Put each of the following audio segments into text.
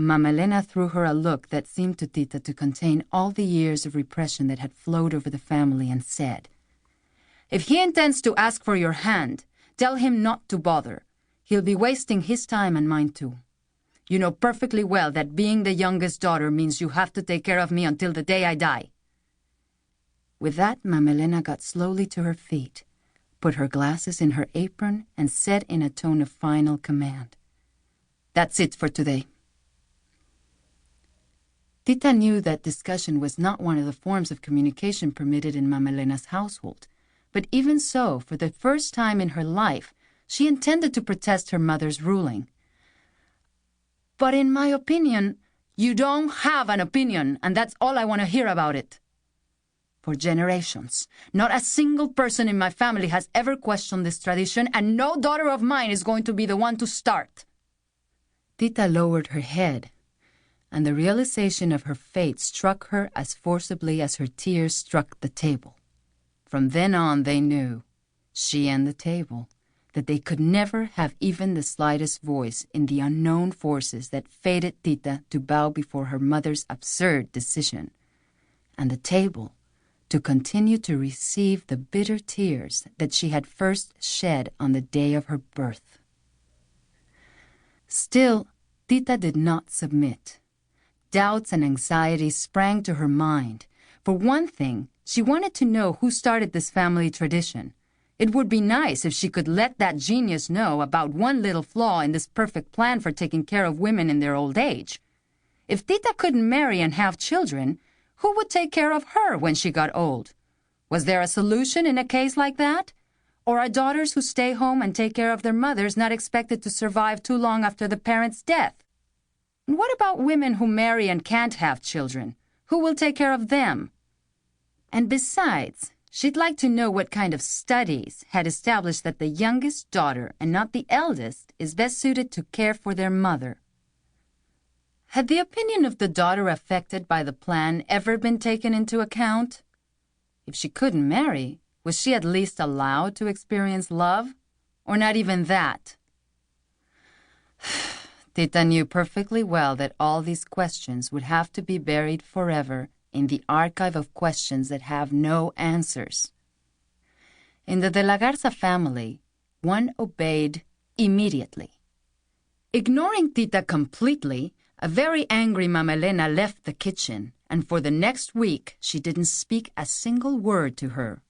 Mama Elena threw her a look that seemed to Tita to contain all the years of repression that had flowed over the family and said, "If he intends to ask for your hand, tell him not to bother. He'll be wasting his time and mine too. You know perfectly well that being the youngest daughter means you have to take care of me until the day I die." With that, Mama Elena got slowly to her feet, put her glasses in her apron, and said in a tone of final command, "That's it for today." Tita knew that discussion was not one of the forms of communication permitted in Mama Elena's household, but even so, for the first time in her life, she intended to protest her mother's ruling. "But in my opinion—" "You don't have an opinion, and that's all I want to hear about it. For generations, not a single person in my family has ever questioned this tradition, and no daughter of mine is going to be the one to start." Tita lowered her head, and the realization of her fate struck her as forcibly as her tears struck the table. From then on, they knew, she and the table, that they could never have even the slightest voice in the unknown forces that fated Tita to bow before her mother's absurd decision, and the table to continue to receive the bitter tears that she had first shed on the day of her birth. Still, Tita did not submit. Doubts and anxieties sprang to her mind. For one thing, she wanted to know who started this family tradition. It would be nice if she could let that genius know about one little flaw in this perfect plan for taking care of women in their old age. If Tita couldn't marry and have children, who would take care of her when she got old? Was there a solution in a case like that? Or are daughters who stay home and take care of their mothers not expected to survive too long after the parent's death? And what about women who marry and can't have children? Who will take care of them? And besides, she'd like to know what kind of studies had established that the youngest daughter and not the eldest is best suited to care for their mother. Had the opinion of the daughter affected by the plan ever been taken into account? If she couldn't marry, was she at least allowed to experience love? Or not even that? Tita knew perfectly well that all these questions would have to be buried forever in the archive of questions that have no answers. In the De la Garza family, one obeyed immediately. Ignoring Tita completely, a very angry Mama Elena left the kitchen, and for the next week she didn't speak a single word to her.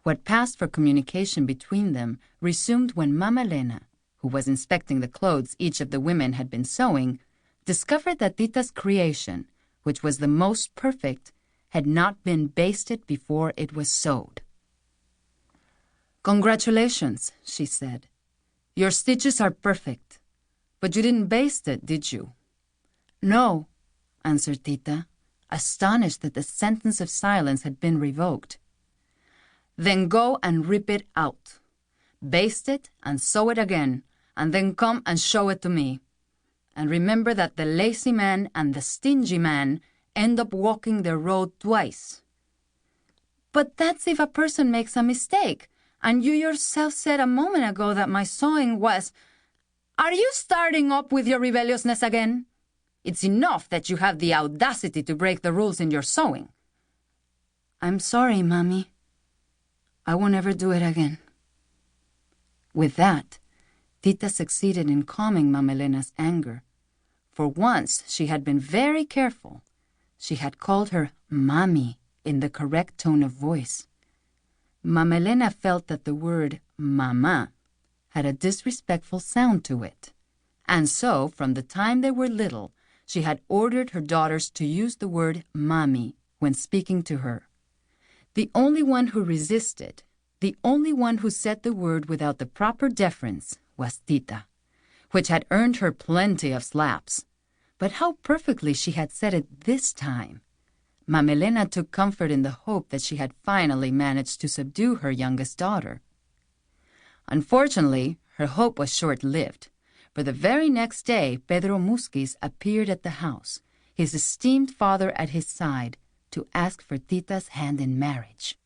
What passed for communication between them resumed when Mama Elena, who was inspecting the clothes each of the women had been sewing, discovered that Tita's creation, which was the most perfect, had not been basted before it was sewed. "Congratulations," she said. "Your stitches are perfect. But you didn't baste it, did you?" "No," answered Tita, astonished that the sentence of silence had been revoked. "Then go and rip it out. Baste it and sew it again, and then come and show it to me. And remember that the lazy man and the stingy man end up walking their road twice." "But that's if a person makes a mistake, and you yourself said a moment ago that my sewing was—" "Are you starting up with your rebelliousness again? It's enough that you have the audacity to break the rules in your sewing." "I'm sorry, Mommy. I won't ever do it again." With that, Tita succeeded in calming Mama Elena's anger. For once, she had been very careful. She had called her Mami in the correct tone of voice. Mama Elena felt that the word Mama had a disrespectful sound to it. And so, from the time they were little, she had ordered her daughters to use the word Mami when speaking to her. The only one who resisted, the only one who said the word without the proper deference, was Tita, which had earned her plenty of slaps. But how perfectly she had said it this time! Mama Elena took comfort in the hope that she had finally managed to subdue her youngest daughter. Unfortunately, her hope was short-lived, for the very next day Pedro Musquiz appeared at the house, his esteemed father at his side, to ask for Tita's hand in marriage.